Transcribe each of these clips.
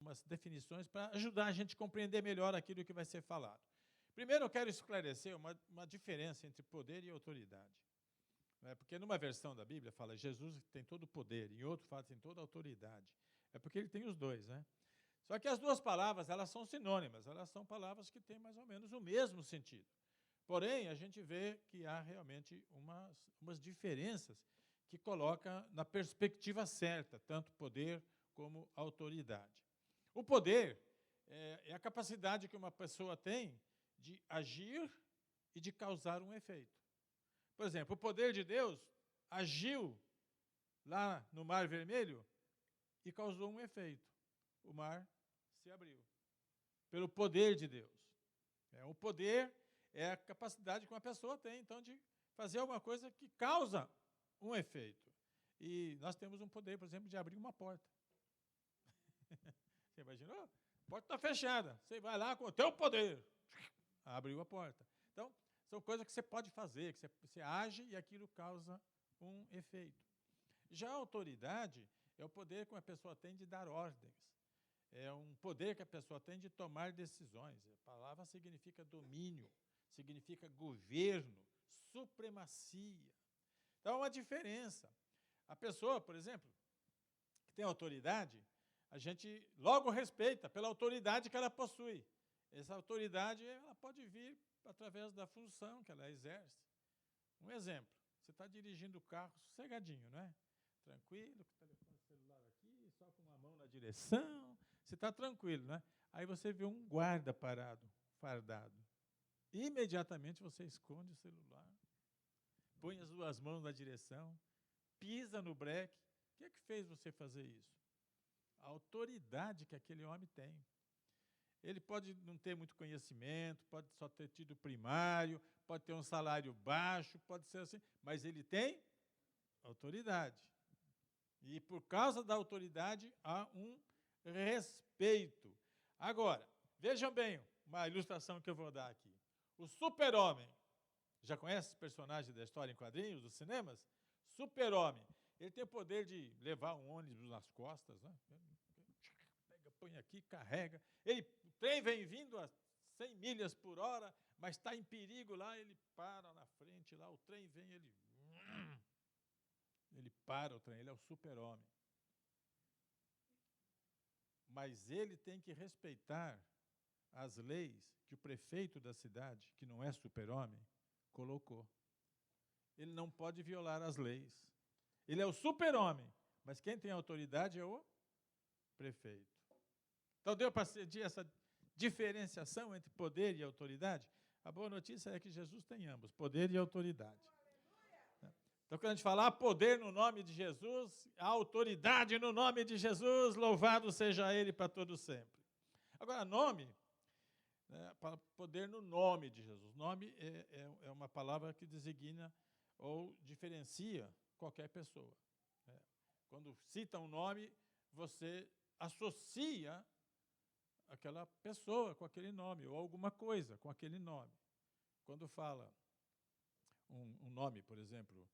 algumas definições para ajudar a gente a compreender melhor aquilo que vai ser falado. Primeiro, eu quero esclarecer uma diferença entre poder e autoridade. Porque numa versão da Bíblia fala Jesus tem todo o poder, em outro fala tem toda a autoridade. É porque ele tem os dois, né? Só que as duas palavras, elas são sinônimas, elas são palavras que têm mais ou menos o mesmo sentido. Porém, a gente vê que há realmente umas diferenças que coloca na perspectiva certa, tanto poder como autoridade. O poder é a capacidade que uma pessoa tem de agir e de causar um efeito. Por exemplo, o poder de Deus agiu lá no Mar Vermelho e causou um efeito. O mar se abriu. Pelo poder de Deus. O poder é a capacidade que uma pessoa tem, então, de fazer alguma coisa que causa um efeito. E nós temos um poder, por exemplo, de abrir uma porta. Você imaginou? A porta está fechada. Você vai lá com o teu poder. Abriu a porta. Então, são coisas que você pode fazer, que você age e aquilo causa um efeito. Já a autoridade é o poder que uma pessoa tem de dar ordens. É um poder que a pessoa tem de tomar decisões. A palavra significa domínio, significa governo, supremacia. Então, há uma diferença. A pessoa, por exemplo, que tem autoridade, a gente logo respeita pela autoridade que ela possui. Essa autoridade ela pode vir através da função que ela exerce. Um exemplo, você está dirigindo o carro sossegadinho, não é? Tranquilo, com o telefone celular aqui, só com uma mão na direção, você está tranquilo, né? Aí você vê um guarda parado, fardado. Imediatamente você esconde o celular, põe as duas mãos na direção, pisa no breque. O que é que fez você fazer isso? A autoridade que aquele homem tem. Ele pode não ter muito conhecimento, pode só ter tido primário, pode ter um salário baixo, pode ser assim, mas ele tem autoridade. E, por causa da autoridade, há um respeito. Agora, vejam bem uma ilustração que eu vou dar aqui. O Super-Homem, já conhece esse personagem da história em quadrinhos, dos cinemas? Super-Homem. Ele tem o poder de levar um ônibus nas costas, né? Pega, põe aqui, carrega. O trem vem vindo a 100 milhas por hora, mas está em perigo lá, ele para na frente, lá o trem vem, ele para o trem, ele é o Super-Homem. Mas ele tem que respeitar as leis que o prefeito da cidade, que não é Super-Homem, colocou. Ele não pode violar as leis. Ele é o Super-Homem, mas quem tem autoridade é o prefeito. Então, deu para sentir essa diferenciação entre poder e autoridade? A boa notícia é que Jesus tem ambos, poder e autoridade. Então, quando a gente falar poder no nome de Jesus, a autoridade no nome de Jesus, louvado seja Ele para todo sempre. Agora, nome, poder no nome de Jesus. Nome é uma palavra que designa ou diferencia qualquer pessoa. Quando cita um nome, você associa aquela pessoa com aquele nome, ou alguma coisa com aquele nome. Quando fala um nome, por exemplo,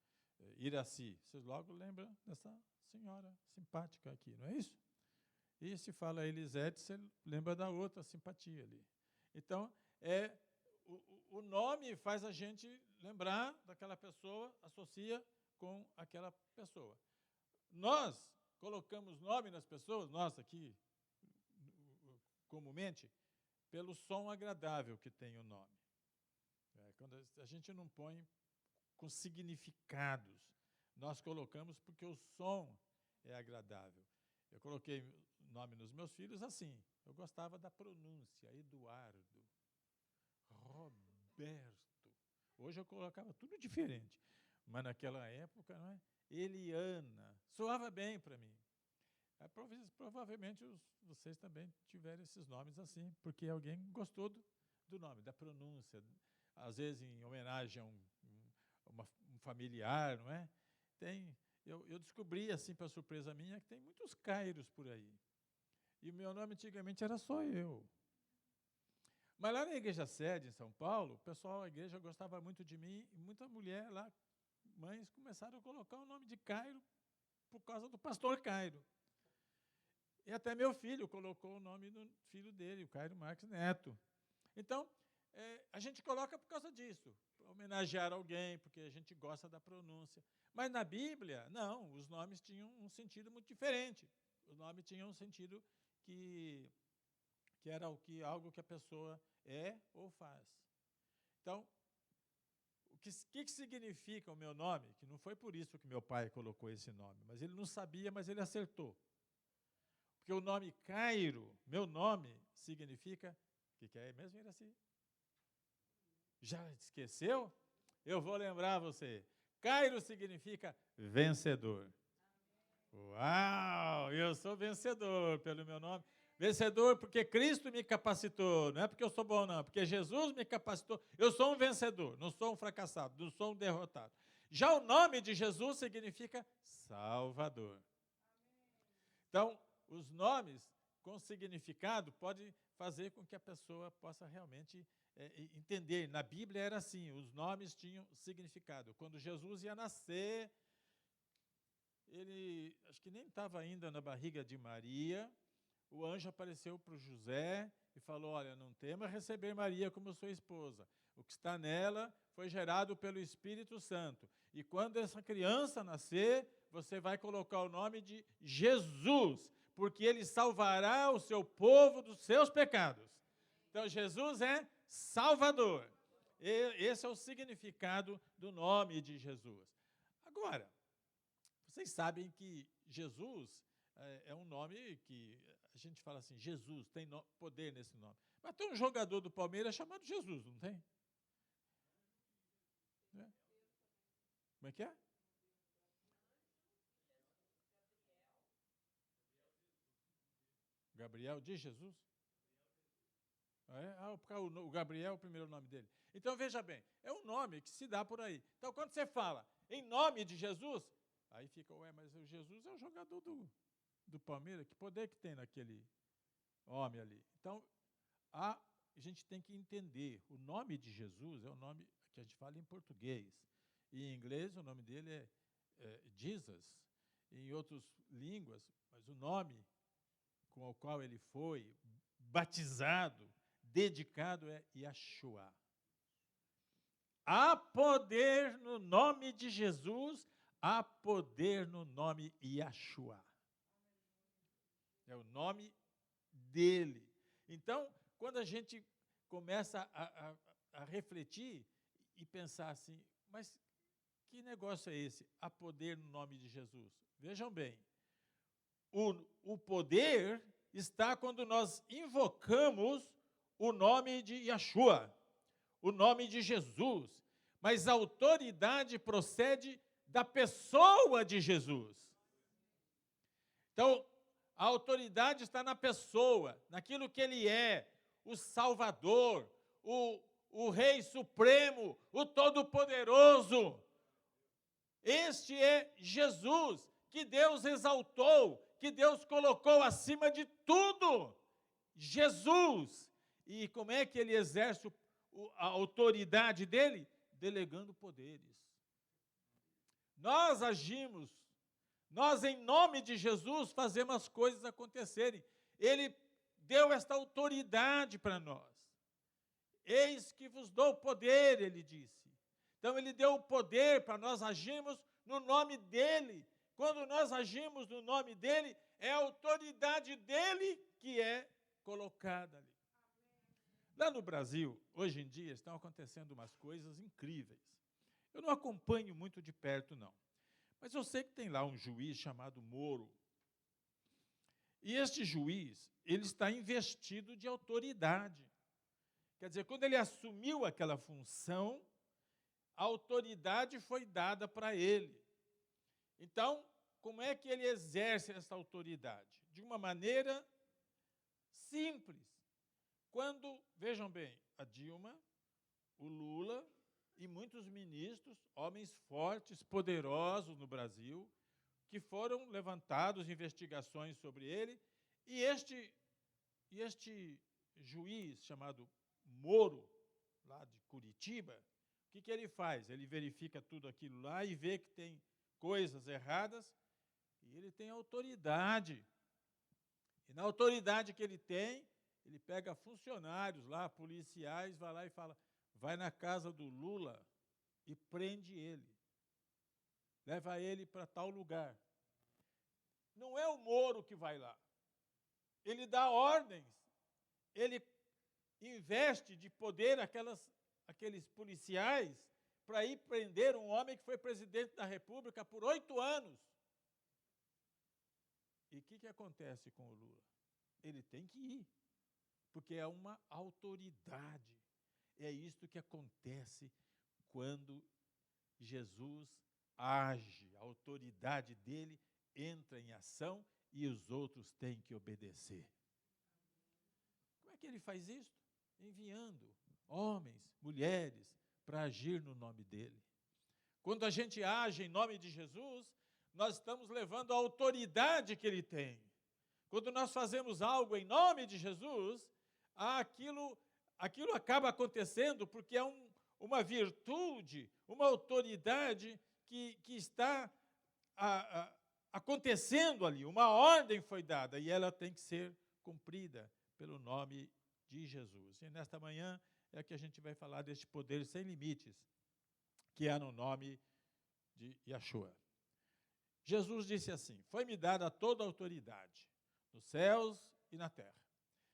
Iraci, vocês logo lembram dessa senhora simpática aqui, não é isso? E se fala Elisete, você lembra da outra simpatia ali. Então, o nome faz a gente lembrar daquela pessoa, associa com aquela pessoa. Nós colocamos nome nas pessoas, nós aqui, comumente, pelo som agradável que tem o nome. Quando a gente não põe com significados, nós colocamos porque o som é agradável. Eu coloquei nome nos meus filhos assim, eu gostava da pronúncia, Eduardo, Roberto. Hoje eu colocava tudo diferente, mas naquela época, não é? Eliana, soava bem para mim. Provavelmente vocês também tiveram esses nomes assim, porque alguém gostou do nome, da pronúncia, às vezes em homenagem a um familiar, não é? Eu descobri, assim, para surpresa minha, que tem muitos Cairos por aí. E o meu nome antigamente era só eu. Mas lá na igreja sede, em São Paulo, o pessoal da igreja gostava muito de mim, e muita mulher lá, mães, começaram a colocar o nome de Cairo por causa do pastor Cairo. E até meu filho colocou o nome do filho dele, o Cairo Marques Neto. Então, a gente coloca por causa disso, para homenagear alguém, porque a gente gosta da pronúncia. Mas na Bíblia, não, os nomes tinham um sentido muito diferente. Os nomes tinham um sentido que era algo que a pessoa é ou faz. Então, o que significa o meu nome? Que não foi por isso que meu pai colocou esse nome, mas ele não sabia, mas ele acertou. Porque o nome Cairo, meu nome, significa... O que é mesmo, Iraci? Já esqueceu? Eu vou lembrar você. Cairo significa vencedor. Uau! Eu sou vencedor pelo meu nome. Vencedor porque Cristo me capacitou. Não é porque eu sou bom, não. Porque Jesus me capacitou. Eu sou um vencedor, não sou um fracassado, não sou um derrotado. Já o nome de Jesus significa Salvador. Então, os nomes com significado podem fazer com que a pessoa possa realmente entender. Na Bíblia era assim, os nomes tinham significado. Quando Jesus ia nascer, ele, acho que nem estava ainda na barriga de Maria, o anjo apareceu para o José e falou, olha, não tema receber Maria como sua esposa. O que está nela foi gerado pelo Espírito Santo. E quando essa criança nascer, você vai colocar o nome de Jesus, porque ele salvará o seu povo dos seus pecados. Então, Jesus é Salvador. Esse é o significado do nome de Jesus. Agora, vocês sabem que Jesus é um nome que a gente fala assim, Jesus, tem poder nesse nome. Mas tem um jogador do Palmeiras chamado Jesus, não tem? É? Como é que é? Gabriel de Jesus? O Gabriel é o primeiro nome dele. Então, veja bem, é um nome que se dá por aí. Então, quando você fala em nome de Jesus, aí fica, mas o Jesus é o jogador do Palmeiras, que poder que tem naquele homem ali? Então, a gente tem que entender, o nome de Jesus é o nome que a gente fala em português. E em inglês, o nome dele é Jesus. Em outras línguas, mas o nome com o qual ele foi batizado, dedicado, é Yeshua. Há poder no nome de Jesus, há poder no nome Yeshua. É o nome dele. Então, quando a gente começa a refletir e pensar assim, mas que negócio é esse? Há poder no nome de Jesus. Vejam bem, o poder está quando nós invocamos o nome de Yeshua, o nome de Jesus, mas a autoridade procede da pessoa de Jesus. Então, a autoridade está na pessoa, naquilo que ele é, o Salvador, o Rei Supremo, o Todo-Poderoso. Este é Jesus, que Deus exaltou, que Deus colocou acima de tudo. Jesus. E como é que ele exerce a autoridade dele? Delegando poderes. Nós agimos, nós em nome de Jesus fazemos as coisas acontecerem. Ele deu esta autoridade para nós. Eis que vos dou poder, ele disse. Então ele deu o poder para nós agirmos no nome dele. Quando nós agimos no nome dele, é a autoridade dele que é colocada ali. Lá no Brasil, hoje em dia, estão acontecendo umas coisas incríveis. Eu não acompanho muito de perto, não. Mas eu sei que tem lá um juiz chamado Moro. E este juiz, ele está investido de autoridade. Quer dizer, quando ele assumiu aquela função, a autoridade foi dada para ele. Então, como é que ele exerce essa autoridade? De uma maneira simples. Quando, vejam bem, a Dilma, o Lula e muitos ministros, homens fortes, poderosos no Brasil, que foram levantados investigações sobre ele, e este juiz chamado Moro, lá de Curitiba, o que ele faz? Ele verifica tudo aquilo lá e vê que tem coisas erradas, e ele tem autoridade. E na autoridade que ele tem, ele pega funcionários lá, policiais, vai lá e fala, vai na casa do Lula e prende ele. Leva ele para tal lugar. Não é o Moro que vai lá. Ele dá ordens, ele investe de poder aqueles policiais para ir prender um homem que foi presidente da República por 8 anos. E o que acontece com o Lula? Ele tem que ir, porque é uma autoridade. É isto que acontece quando Jesus age, a autoridade dele entra em ação e os outros têm que obedecer. Como é que ele faz isso? Enviando homens, mulheres, para agir no nome dele. Quando a gente age em nome de Jesus, nós estamos levando a autoridade que ele tem. Quando nós fazemos algo em nome de Jesus, aquilo acaba acontecendo porque é uma virtude, uma autoridade que está acontecendo ali. Uma ordem foi dada e ela tem que ser cumprida pelo nome de Jesus. E nesta manhã é que a gente vai falar deste poder sem limites, que é no nome de Yeshua. Jesus disse assim, foi-me dada toda a autoridade, nos céus e na terra.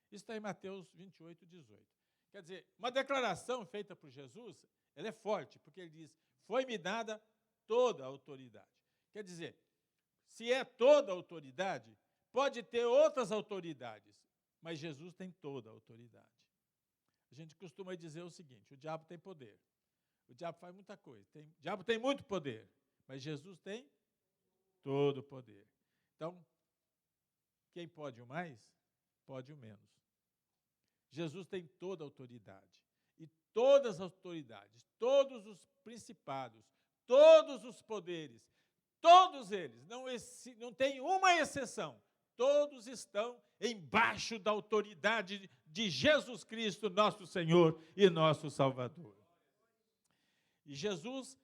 Isso está em Mateus 28, 18. Quer dizer, uma declaração feita por Jesus, ela é forte, porque ele diz, foi-me dada toda a autoridade. Quer dizer, se é toda a autoridade, pode ter outras autoridades, mas Jesus tem toda a autoridade. A gente costuma dizer o seguinte, o diabo tem poder. O diabo faz muita coisa. O diabo tem muito poder, mas Jesus tem todo o poder. Então, quem pode o mais, pode o menos. Jesus tem toda a autoridade. E todas as autoridades, todos os principados, todos os poderes, todos eles, não tem uma exceção, todos estão embaixo da autoridade de Jesus Cristo, nosso Senhor e nosso Salvador. E Jesus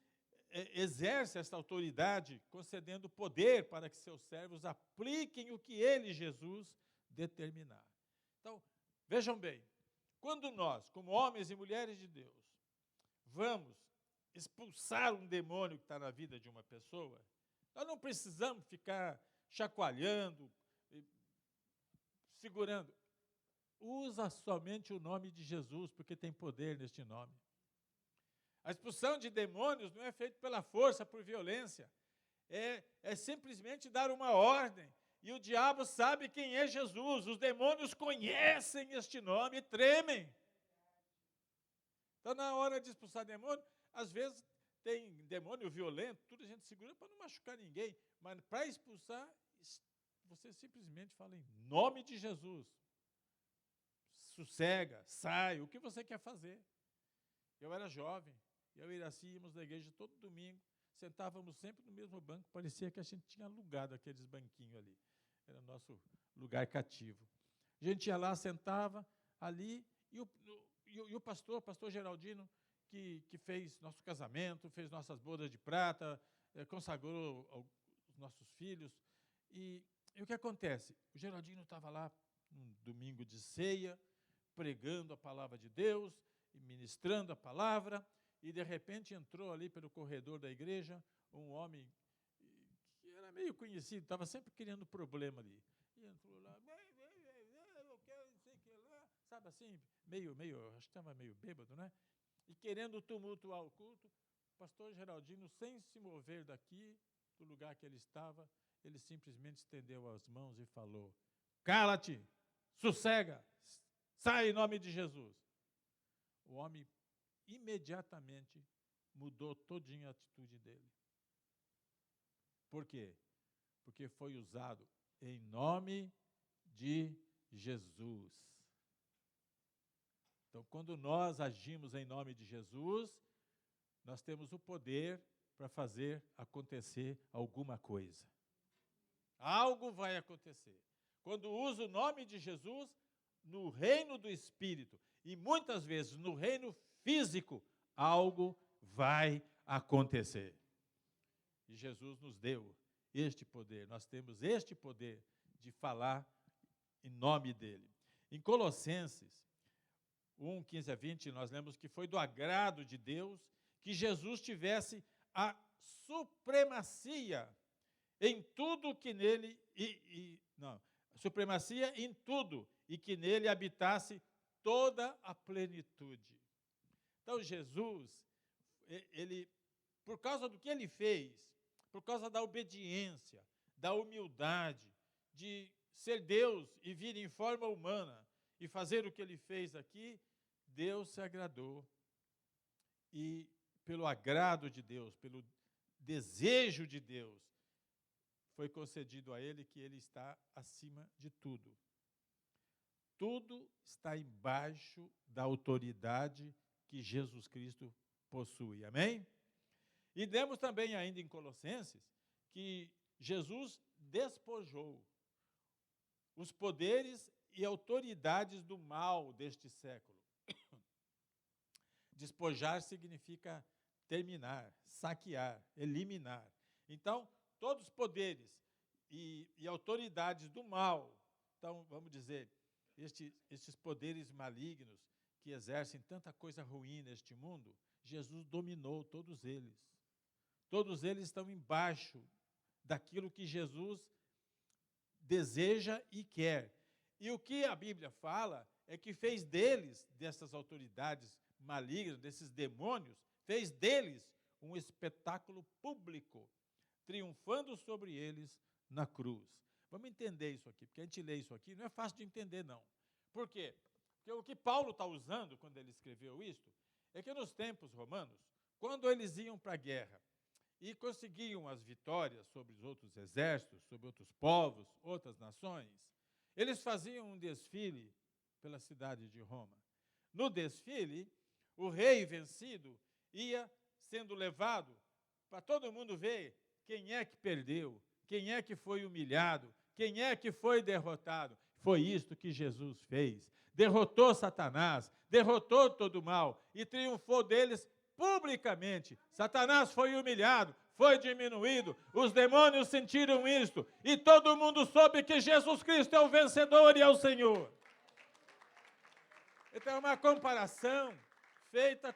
exerce essa autoridade, concedendo poder para que seus servos apliquem o que ele, Jesus, determinar. Então, vejam bem, quando nós, como homens e mulheres de Deus, vamos expulsar um demônio que está na vida de uma pessoa, nós não precisamos ficar chacoalhando, segurando. Usa somente o nome de Jesus, porque tem poder neste nome. A expulsão de demônios não é feita pela força, por violência. É simplesmente dar uma ordem. E o diabo sabe quem é Jesus. Os demônios conhecem este nome e tremem. Então, na hora de expulsar demônio, às vezes tem demônio violento, tudo a gente segura para não machucar ninguém. Mas para expulsar, você simplesmente fala em nome de Jesus. Sossega, sai, o que você quer fazer. Eu era jovem. Eu e Iraci íamos na igreja todo domingo, sentávamos sempre no mesmo banco, parecia que a gente tinha alugado aqueles banquinhos ali. Era o nosso lugar cativo. A gente ia lá, sentava ali, e o pastor Geraldino, que fez nosso casamento, fez nossas bodas de prata, consagrou os nossos filhos. E o que acontece? O Geraldino estava lá num domingo de ceia, pregando a palavra de Deus, e ministrando a palavra, e de repente entrou ali pelo corredor da igreja um homem que era meio conhecido, estava sempre criando problema ali. E entrou lá, eu quero não sei o que lá, sabe assim, acho que estava meio bêbado, né? E querendo tumultuar o culto, o pastor Geraldino, sem se mover daqui, do lugar que ele estava, ele simplesmente estendeu as mãos e falou, cala-te, sossega, sai em nome de Jesus. O homem imediatamente mudou todinha a atitude dele. Por quê? Porque foi usado em nome de Jesus. Então, quando nós agimos em nome de Jesus, nós temos o poder para fazer acontecer alguma coisa. Algo vai acontecer. Quando uso o nome de Jesus no reino do Espírito, e muitas vezes no reino físico, algo vai acontecer. E Jesus nos deu este poder. Nós temos este poder de falar em nome dele. Em Colossenses 1, 15 a 20, nós lemos que foi do agrado de Deus que Jesus tivesse a supremacia em tudo que nele, supremacia em tudo, e que nele habitasse toda a plenitude. Então, Jesus, ele, por causa do que ele fez, por causa da obediência, da humildade, de ser Deus e vir em forma humana e fazer o que ele fez aqui, Deus se agradou. E pelo agrado de Deus, pelo desejo de Deus, foi concedido a ele que ele está acima de tudo. Tudo está embaixo da autoridade que Jesus Cristo possui. Amém? E lemos também ainda em Colossenses que Jesus despojou os poderes e autoridades do mal deste século. Despojar significa terminar, saquear, eliminar. Então, todos os poderes e autoridades do mal, então, vamos dizer, estes poderes malignos que exercem tanta coisa ruim neste mundo, Jesus dominou todos eles. Todos eles estão embaixo daquilo que Jesus deseja e quer. E o que a Bíblia fala é que fez deles, dessas autoridades malignas, desses demônios, fez deles um espetáculo público, triunfando sobre eles na cruz. Vamos entender isso aqui, porque a gente lê isso aqui, não é fácil de entender, não. Por quê? Porque o que Paulo está usando, quando ele escreveu isto, é que nos tempos romanos, quando eles iam para a guerra e conseguiam as vitórias sobre os outros exércitos, sobre outros povos, outras nações, eles faziam um desfile pela cidade de Roma. No desfile, o rei vencido ia sendo levado para todo mundo ver quem é que perdeu, quem é que foi humilhado, quem é que foi derrotado. Foi isto que Jesus fez. Derrotou Satanás, derrotou todo o mal e triunfou deles publicamente. Satanás foi humilhado, foi diminuído, os demônios sentiram isto e todo mundo soube que Jesus Cristo é o vencedor e é o Senhor. Então é uma comparação feita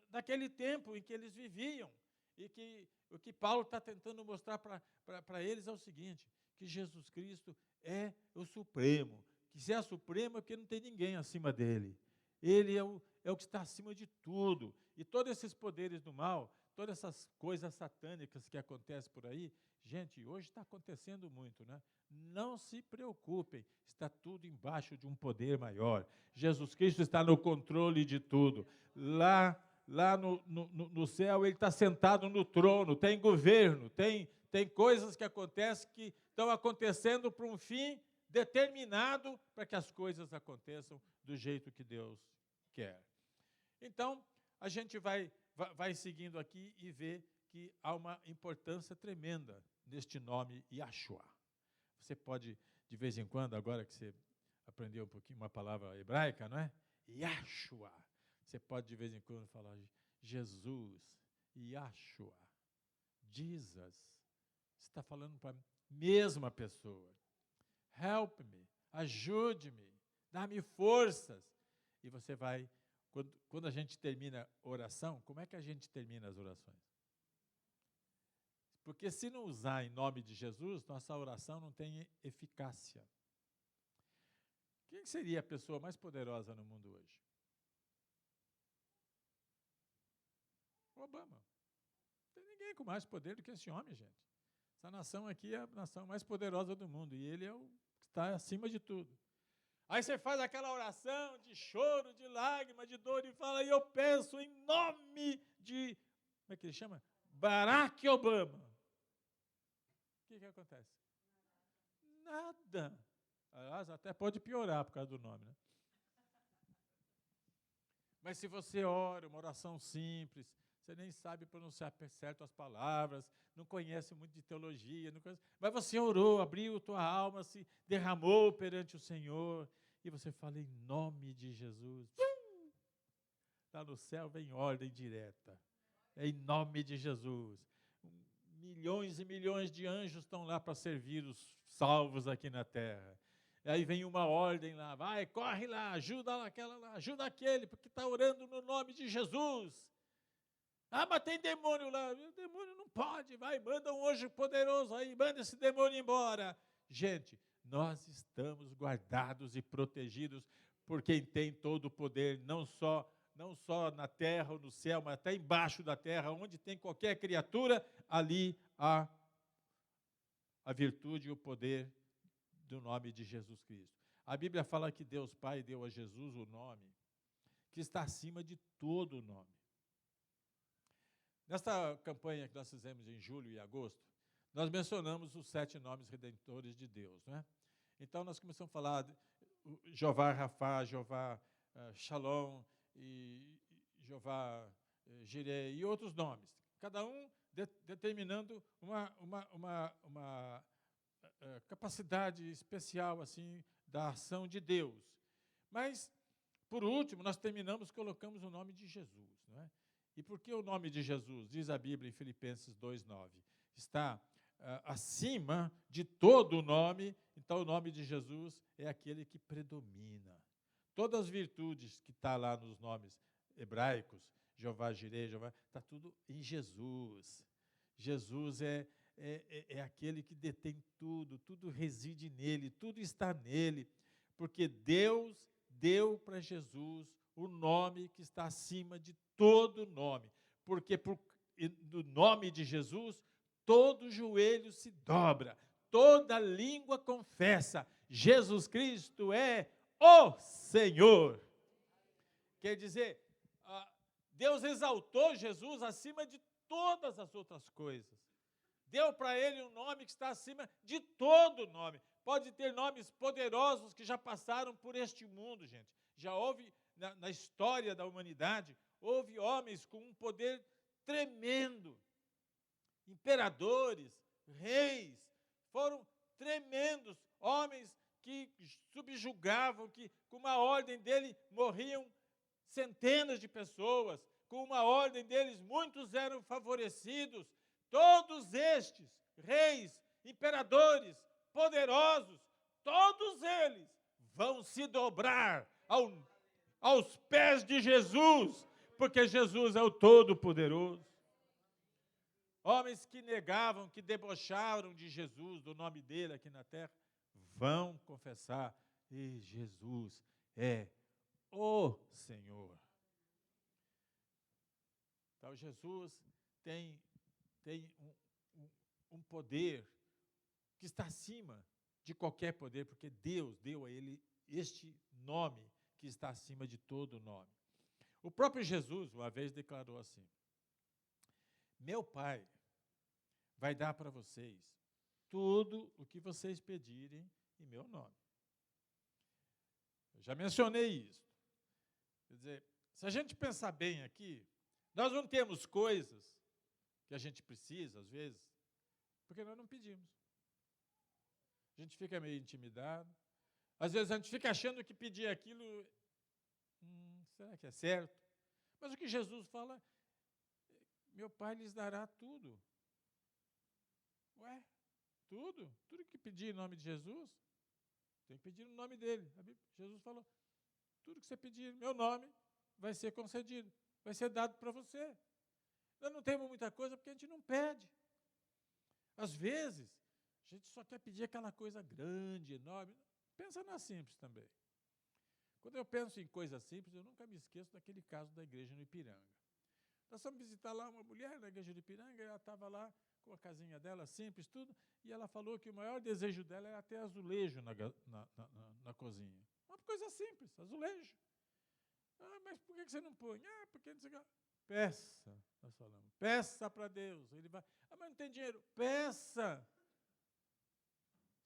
daquele tempo em que eles viviam e que o que Paulo está tentando mostrar para eles é o seguinte, que Jesus Cristo é o Supremo, que se é Supremo é porque não tem ninguém acima dele. Ele é o que está acima de tudo. E todos esses poderes do mal, todas essas coisas satânicas que acontecem por aí, gente, hoje está acontecendo muito, né? Não se preocupem, está tudo embaixo de um poder maior. Jesus Cristo está no controle de tudo. Lá no céu, ele está sentado no trono, tem governo, tem coisas que acontecem que estão acontecendo para um fim determinado para que as coisas aconteçam do jeito que Deus quer. Então, a gente vai seguindo aqui e vê que há uma importância tremenda neste nome Yahshua. Você pode, de vez em quando, agora que você aprendeu um pouquinho uma palavra hebraica, não é? Yahshua. Você pode, de vez em quando, falar Jesus, Yahshua, Jesus. Você está falando para a mesma pessoa. Help me, ajude-me, dá-me forças. E você vai, quando a gente termina a oração, como é que a gente termina as orações? Porque se não usar em nome de Jesus, nossa oração não tem eficácia. Quem seria a pessoa mais poderosa no mundo hoje? Obama. Não tem ninguém com mais poder do que esse homem, gente. Essa nação aqui é a nação mais poderosa do mundo, e ele é o que está acima de tudo. Aí você faz aquela oração de choro, de lágrima, de dor, e fala, e eu peço em nome de, como é que ele chama? Barack Obama. O que acontece? Nada. Aliás, até pode piorar por causa do nome, né? Mas se você ora, uma oração simples, você nem sabe pronunciar certo as palavras, não conhece muito de teologia, mas você orou, abriu tua alma, se derramou perante o Senhor, e você fala em nome de Jesus. Lá no céu vem ordem direta. É em nome de Jesus. Milhões e milhões de anjos estão lá para servir os salvos aqui na terra. E aí vem uma ordem lá, vai, corre lá, ajuda aquela lá, ajuda aquele, porque está orando no nome de Jesus. Ah, mas tem demônio lá. O demônio não pode, vai, manda um anjo poderoso aí, manda esse demônio embora. Gente, nós estamos guardados e protegidos por quem tem todo o poder, não só na terra ou no céu, mas até embaixo da terra, onde tem qualquer criatura, ali há a virtude e o poder do nome de Jesus Cristo. A Bíblia fala que Deus Pai deu a Jesus o nome que está acima de todo o nome. Nesta campanha que nós fizemos em julho e agosto, nós mencionamos os 7 nomes redentores de Deus, né? Então, nós começamos a falar de Jeová Rafá, Jeová Shalom, e Jeová Jireh, e outros nomes, cada um determinando uma capacidade especial assim da ação de Deus. Mas, por último, nós colocamos o nome de Jesus, não é? E por que o nome de Jesus? Diz a Bíblia em Filipenses 2,9. Está acima de todo o nome, então o nome de Jesus é aquele que predomina. Todas as virtudes que estão lá nos nomes hebraicos, Jeová Jireh, Jeová, está tudo em Jesus. Jesus é aquele que detém tudo, tudo reside nele, tudo está nele, porque Deus deu para Jesus o nome que está acima de todo nome, porque no nome de Jesus, todo joelho se dobra, toda língua confessa, Jesus Cristo é o Senhor. Quer dizer, Deus exaltou Jesus acima de todas as outras coisas. Deu para ele um nome que está acima de todo nome. Pode ter nomes poderosos que já passaram por este mundo, gente. Já houve, na história da humanidade, houve homens com um poder tremendo. Imperadores, reis, foram tremendos. Homens que subjugavam, que com uma ordem dele morriam centenas de pessoas. Com uma ordem deles, muitos eram favorecidos. Todos estes reis, imperadores, poderosos, todos eles vão se dobrar aos pés de Jesus, porque Jesus é o Todo-Poderoso. Homens que negavam, que debocharam de Jesus, do nome dele aqui na terra, vão confessar, e Jesus é o Senhor. Então, Jesus tem um poder que está acima de qualquer poder, porque Deus deu a ele este nome que está acima de todo nome. O próprio Jesus, uma vez, declarou assim: meu Pai vai dar para vocês tudo o que vocês pedirem em meu nome. Eu já mencionei isso. Quer dizer, se a gente pensar bem aqui, nós não temos coisas que a gente precisa, às vezes, porque nós não pedimos. A gente fica meio intimidado. Às vezes a gente fica achando que pedir aquilo, será que é certo? Mas o que Jesus fala, meu Pai lhes dará tudo. Ué, tudo? Tudo que pedir em nome de Jesus, tem que pedir no nome dele. Jesus falou, tudo que você pedir em meu nome vai ser concedido, vai ser dado para você. Nós não temos muita coisa porque a gente não pede. Às vezes, a gente só quer pedir aquela coisa grande, enorme. Pensa na simples também. Quando eu penso em coisa simples, eu nunca me esqueço daquele caso da igreja no Ipiranga. Nós fomos visitar lá uma mulher na igreja do Ipiranga, ela estava lá com a casinha dela, simples, tudo, e ela falou que o maior desejo dela era ter azulejo na cozinha. Uma coisa simples, azulejo. Ah, mas por que você não põe? Ah, porque não sei o que. Peça, nós falamos, peça para Deus. Ele vai, mas não tem dinheiro. Peça.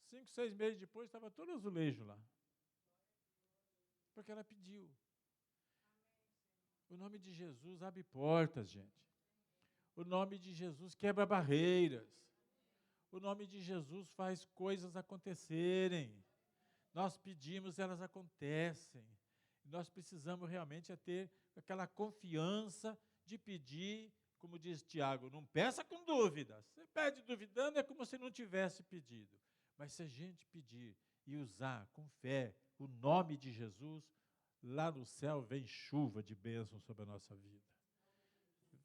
5, 6 meses depois, estava todo azulejo lá. Porque ela pediu. O nome de Jesus abre portas, gente. O nome de Jesus quebra barreiras. O nome de Jesus faz coisas acontecerem. Nós pedimos, elas acontecem. Nós precisamos realmente ter aquela confiança de pedir, como diz Tiago, não peça com dúvida. Você pede duvidando, é como se não tivesse pedido. Mas se a gente pedir e usar com fé o nome de Jesus, lá no céu vem chuva de bênção sobre a nossa vida.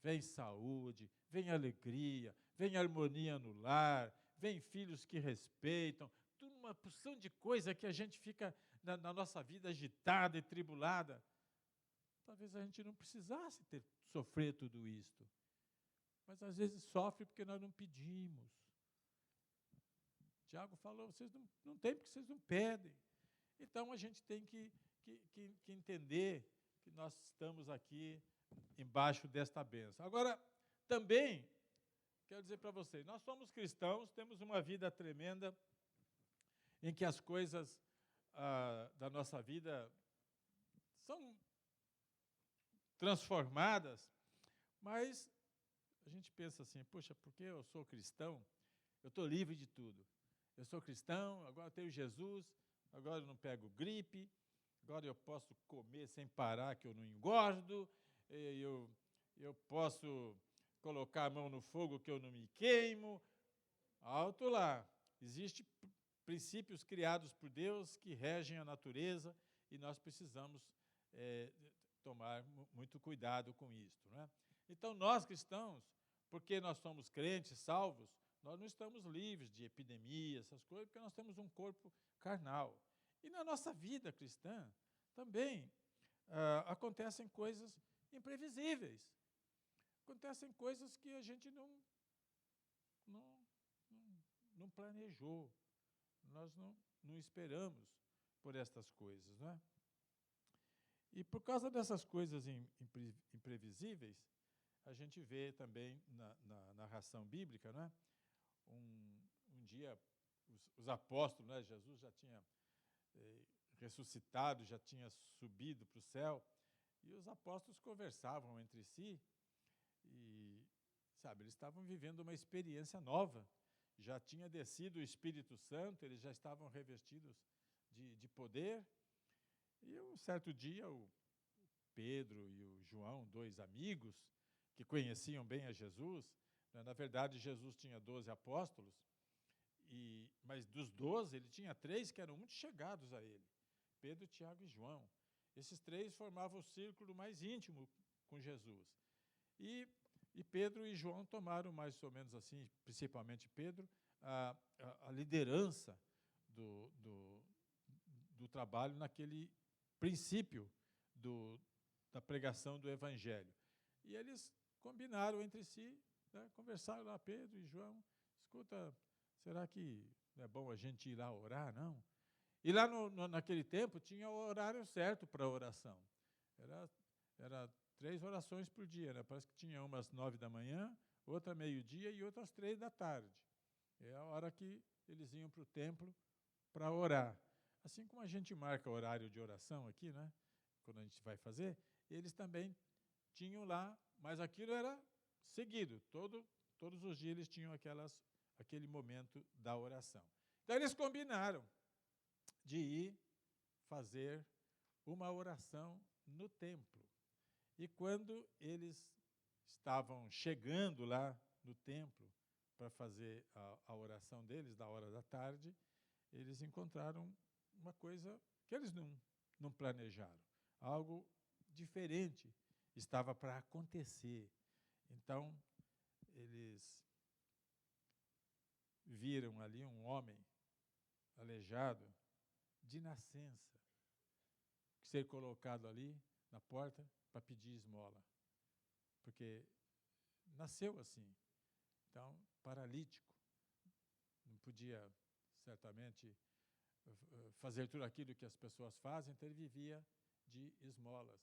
Vem saúde, vem alegria, vem harmonia no lar, vem filhos que respeitam, tudo uma porção de coisa que a gente fica na nossa vida agitada e tribulada. Talvez a gente não precisasse sofrer tudo isto, mas às vezes sofre porque nós não pedimos. Tiago falou, vocês não têm porque vocês não pedem. Então a gente tem que entender que nós estamos aqui embaixo desta bênção. Agora, também, quero dizer para vocês, nós somos cristãos, temos uma vida tremenda, em que as coisas da nossa vida são transformadas, mas a gente pensa assim, poxa, porque eu sou cristão, eu estou livre de tudo. Eu sou cristão, agora eu tenho Jesus, agora eu não pego gripe, agora eu posso comer sem parar, que eu não engordo, eu posso colocar a mão no fogo, que eu não me queimo. Alto lá. Existem princípios criados por Deus que regem a natureza e nós precisamos tomar muito cuidado com isso, né? Então, nós cristãos, porque nós somos crentes, salvos, nós não estamos livres de epidemia, essas coisas, porque nós temos um corpo carnal. E na nossa vida cristã também acontecem coisas imprevisíveis. Acontecem coisas que a gente não planejou. Nós não esperamos por estas coisas, não é? E por causa dessas coisas imprevisíveis, a gente vê também na narração bíblica, né? Um dia, os apóstolos, né? Jesus já tinha ressuscitado, já tinha subido para o céu, e os apóstolos conversavam entre si, e, sabe, eles estavam vivendo uma experiência nova. Já tinha descido o Espírito Santo, eles já estavam revestidos de poder. E um certo dia, o Pedro e o João, dois amigos, que conheciam bem a Jesus, né, na verdade, Jesus tinha 12 apóstolos, mas dos 12, ele tinha 3 que eram muito chegados a ele, Pedro, Tiago e João. Esses 3 formavam o círculo mais íntimo com Jesus. E Pedro e João tomaram, mais ou menos assim, principalmente Pedro, a liderança do trabalho naquele princípio da pregação do Evangelho. E eles combinaram entre si, né, conversaram lá, Pedro e João, escuta, será que não é bom a gente ir lá orar, não? E lá naquele tempo tinha o horário certo para a oração. Era 3 orações por dia, né? Parece que tinha umas 9 da manhã, outra meio-dia e outras 3 da tarde. É a hora que eles iam para o templo para orar. Assim como a gente marca o horário de oração aqui, né? Quando a gente vai fazer, eles também tinham lá, mas aquilo era seguido. Todos os dias eles tinham aquele momento da oração. Então eles combinaram de ir fazer uma oração no templo. E quando eles estavam chegando lá no templo para fazer a oração deles, da hora da tarde, eles encontraram uma coisa que eles não planejaram. Algo diferente estava para acontecer. Então, eles viram ali um homem aleijado de nascença, ser colocado ali na porta para pedir esmola, porque nasceu assim. Então, paralítico, não podia, certamente, fazer tudo aquilo que as pessoas fazem, então ele vivia de esmolas.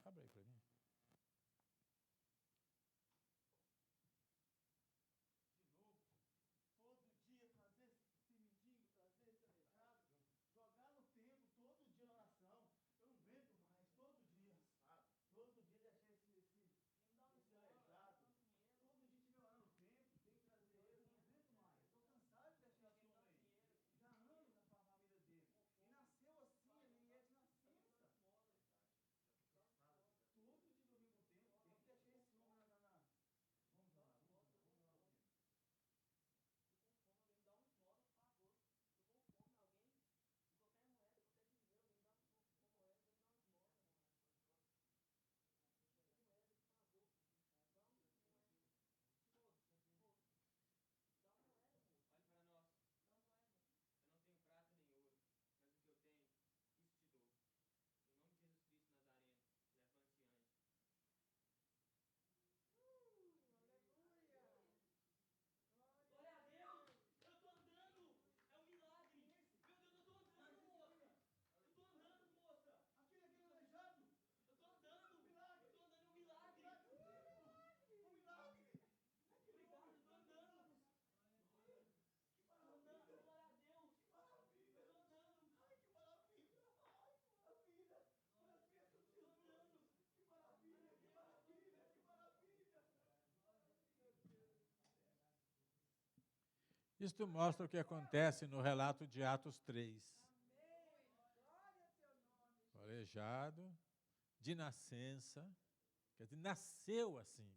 Abre aí para mim. Isto mostra o que acontece no relato de Atos 3. O aleijado, de nascença, quer dizer, nasceu assim.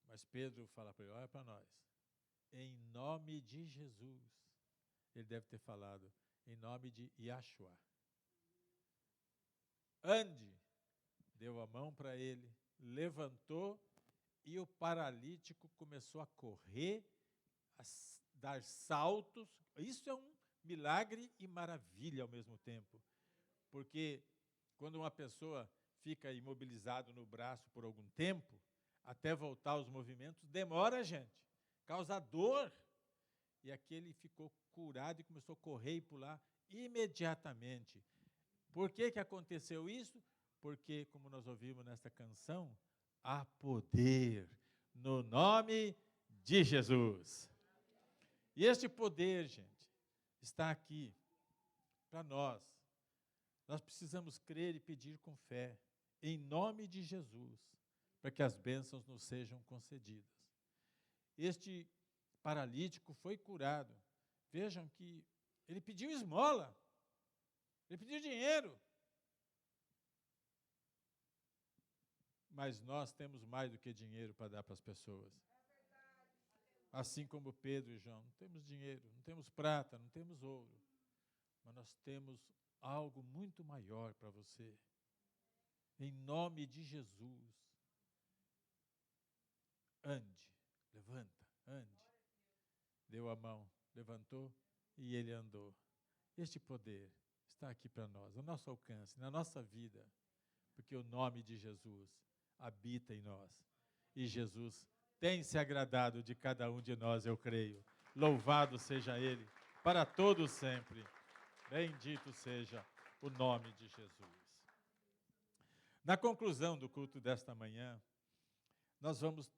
Mas Pedro fala para ele, olha para nós, em nome de Jesus. Ele deve ter falado, em nome de Yahshua. Ande, deu a mão para ele, levantou e o paralítico começou a correr, a dar saltos. Isso é um milagre e maravilha ao mesmo tempo. Porque quando uma pessoa fica imobilizado no braço por algum tempo, até voltar aos movimentos, demora, gente. Causa dor. E aquele ficou curado e começou a correr e pular imediatamente. Por que aconteceu isso? Porque, como nós ouvimos nesta canção, há poder no nome de Jesus. E este poder, gente, está aqui para nós. Nós precisamos crer e pedir com fé, em nome de Jesus, para que as bênçãos nos sejam concedidas. Este paralítico foi curado. Vejam que ele pediu esmola, ele pediu dinheiro. Mas nós temos mais do que dinheiro para dar para as pessoas. Assim como Pedro e João, não temos dinheiro, não temos prata, não temos ouro, mas nós temos algo muito maior para você. Em nome de Jesus, ande, levanta, ande. Deu a mão, levantou e ele andou. Este poder está aqui para nós, ao nosso alcance, na nossa vida, porque o nome de Jesus habita em nós. E Jesus tem se agradado de cada um de nós, eu creio. Louvado seja Ele, para todos sempre. Bendito seja o nome de Jesus. Na conclusão do culto desta manhã, nós vamos